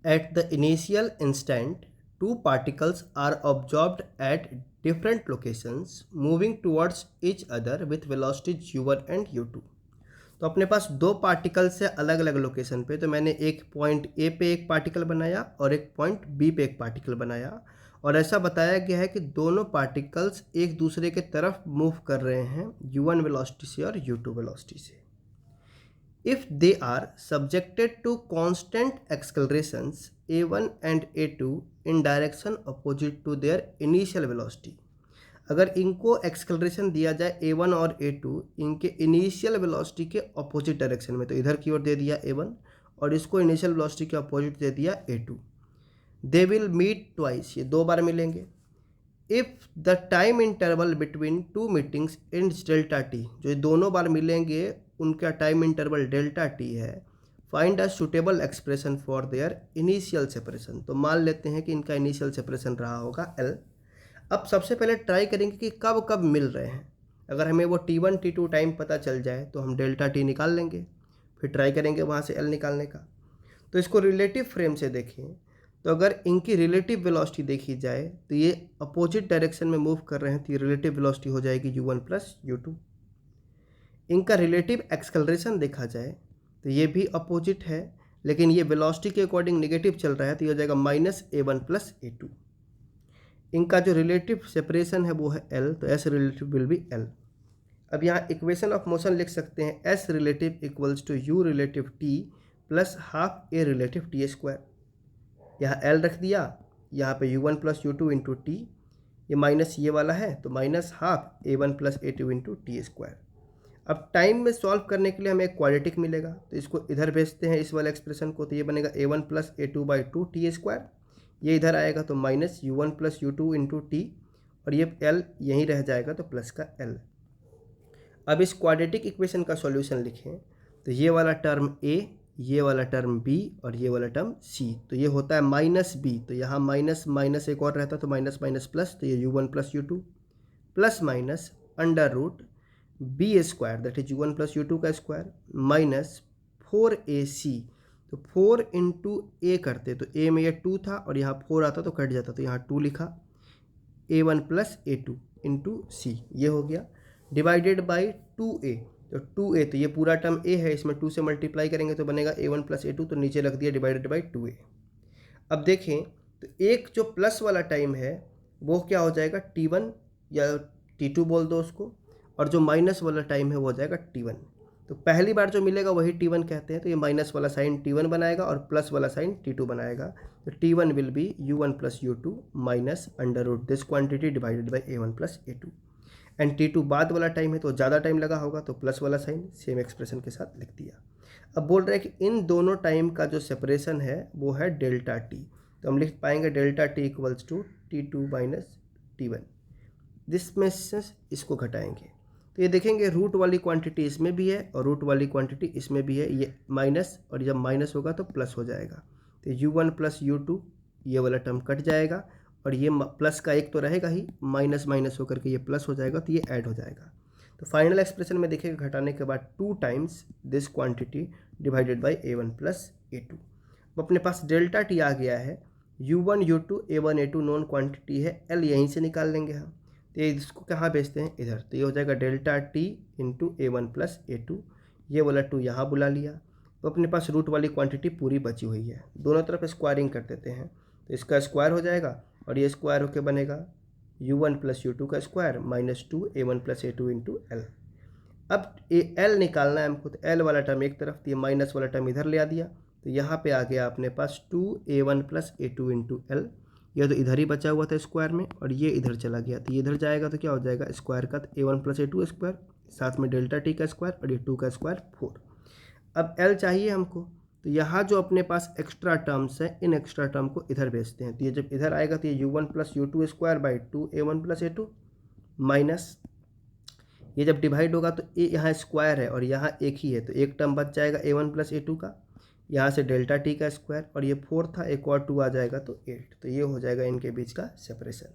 At the initial instant, two particles are absorbed at different locations, moving towards each other with velocities u1 and u2. तो अपने पास दो particles है अलग अलग location पे, तो मैंने एक पॉइंट ए पे एक पार्टिकल बनाया और एक पॉइंट बी पे एक पार्टिकल बनाया, और ऐसा बताया गया है कि दोनों पार्टिकल्स एक दूसरे के तरफ मूव कर रहे हैं u1 वेलोसिटी से और u2 वेलोसिटी से. If they are subjected to constant accelerations a1 and a2 in direction opposite to their initial velocity, अगर इनको एक्सेलरेशन दिया जाए a1 और a2 इनके इनिशियल वेलोसिटी के अपोजिट डायरेक्शन में, तो इधर की ओर दे दिया a1 और इसको इनिशियल वेलोसिटी के अपोजिट दे दिया a2, they will meet twice, ये दो बार मिलेंगे. If the time interval between two meetings ends delta T, जो ये दोनों बार मिलेंगे उनका टाइम इंटरवल डेल्टा टी है, find a suitable expression for their initial separation. तो मान लेते हैं कि इनका इनिशियल सेपरेशन रहा होगा L. अब सबसे पहले ट्राई करेंगे कि कब कब मिल रहे हैं. अगर हमें वो T1 T2 टाइम पता चल जाए तो हम डेल्टा टी निकाल लेंगे, फिर ट्राई करेंगे वहाँ से L निकालने का. तो इसको रिलेटिव फ्रेम से देखें, तो अगर इनकी रिलेटिव वेलोसिटी देखी जाए तो ये अपोजिट डायरेक्शन में मूव कर रहे हैं, तो ये रिलेटिव वेलोसिटी हो जाएगी u1 प्लस u2. इनका रिलेटिव एक्सेलरेशन देखा जाए तो ये भी अपोजिट है, लेकिन ये वेलोसिटी के अकॉर्डिंग नेगेटिव चल रहा है, तो ये हो जाएगा माइनस a1 प्लस a2. इनका जो रिलेटिव सेपरेशन है वो है L, तो S relative will be L. अब यहाँ इक्वेशन ऑफ मोशन लिख सकते हैं S relative equals to U relative T plus half A relative T square. यहाँ L रख दिया, यहाँ पे u1 plus u2 into T, ये माइनस ये वाला है तो minus half a1 plus a2 into T square. अब टाइम में सॉल्व करने के लिए हमें एक क्वाड्रेटिक मिलेगा, तो इसको इधर भेजते हैं इस वाले एक्सप्रेशन को, तो ये बनेगा a1 plus a2 by 2 T square. ये इधर आएगा तो minus u1 plus u2 into T, और ये L यहीं रह जाएगा तो प्लस का L. अब इस क्वाड्रेटिक इक्वेशन का सॉल्यूशन लिखें, तो ये वाला टर्म A, ये वाला टर्म B और ये वाला टर्म C, तो ये होता है माइनस B, तो यहाँ माइनस माइनस एक और रहता तो माइनस माइनस प्लस, तो ये u1 plus u2 plus minus under root B square that is u1 plus u2 का स्क्वायर माइनस 4AC, तो 4 इंटू A करते तो A में ये 2 था और यहाँ 4 आता तो कट जाता, तो यहाँ 2 लिखा, a1 plus a2 into C ये हो गया, डिवाइडेड बाई 2A, तो 2A, तो ये पूरा टर्म A है, इसमें 2 से मल्टीप्लाई करेंगे तो बनेगा a1 प्लस a2, तो नीचे रख दिया डिवाइडेड बाई 2A. अब देखें तो एक जो प्लस वाला टाइम है वो क्या हो जाएगा T1 या T2 बोल दो उसको, और जो माइनस वाला टाइम है वो हो जाएगा T1. तो पहली बार जो मिलेगा वही T1 कहते हैं, तो ये माइनस वाला साइन T1 बनाएगा और प्लस वाला साइन T2 बनाएगा, तो T1 will be u1 plus u2 minus under root this quantity divided by a1 plus a2. And T2 बाद वाला टाइम है तो ज़्यादा टाइम लगा होगा, तो प्लस वाला साइन सेम एक्सप्रेशन के साथ लिख दिया. अब बोल रहे हैं कि इन दोनों टाइम का जो सेपरेशन है वो है डेल्टा टी, तो हम लिख पाएंगे delta T equals to T2 minus T1. This में से इसको घटाएंगे तो ये देखेंगे रूट वाली क्वांटिटी इसमें भी है और रूट वाली क्वांटिटी इसमें भी है, ये माइनस, और जब माइनस होगा तो प्लस हो जाएगा, तो u1 प्लस u2 ये वाला टर्म कट जाएगा और ये प्लस का एक तो रहेगा ही, माइनस माइनस होकर के ये प्लस हो जाएगा, तो ये ऐड हो जाएगा. तो फाइनल एक्सप्रेशन में देखिएगा घटाने के बाद 2 times this quantity divided by a1 plus a2. अब अपने पास डेल्टा टी आ गया है, u1 u2 a1 a2 non quantity है, L यहीं से निकाल लेंगे हम, तो ये इसको कहाँ भेजते हैं इधर, तो ये हो जाएगा delta T into a1 plus a2, ये वाला 2 यहाँ बुला लिया. तो अपने पास रूट वाली क्वांटिटी पूरी बची हुई है, दोनों तरफ स्क्वायरिंग कर देते हैं, तो इसका स्क्वायर हो जाएगा और ये स्क्वायर होके बनेगा u1 प्लस u2 का square minus 2 a1 plus a2 into L. अब L निकालना है हमको, तो L वाला टर्म एक तरफ, तो ये माइनस वाला टर्म इधर ले आ दिया, तो यहाँ पे आ गया अपने पास 2 a1 plus a2 into L. ये तो इधर ही बचा हुआ था स्क्वायर में और ये इधर चला गया, तो ये इधर जाएगा तो क्या हो जाएगा स्क्वायर का, तो a1 प्लस a2 स्क्वायर साथ में डेल्टा टी का स्क्वायर और ये 2 का स्क्वायर 4. अब L चाहिए हमको, तो यहाँ जो अपने पास एक्स्ट्रा टर्म्स है इन एक्स्ट्रा टर्म को इधर भेजते हैं, तो ये जब इधर आएगा तो ये u1 plus u2 square by 2 a1 plus a2 minus, ये जब डिवाइड होगा तो ए यहाँ स्क्वायर है और यहाँ एक ही है, तो एक टर्म बच जाएगा a1 प्लस a2 का, यहाँ से डेल्टा टी का स्क्वायर और ये 4 था, एक और 2 आ जाएगा तो 8, तो ये हो जाएगा इनके बीच का सेपरेशन.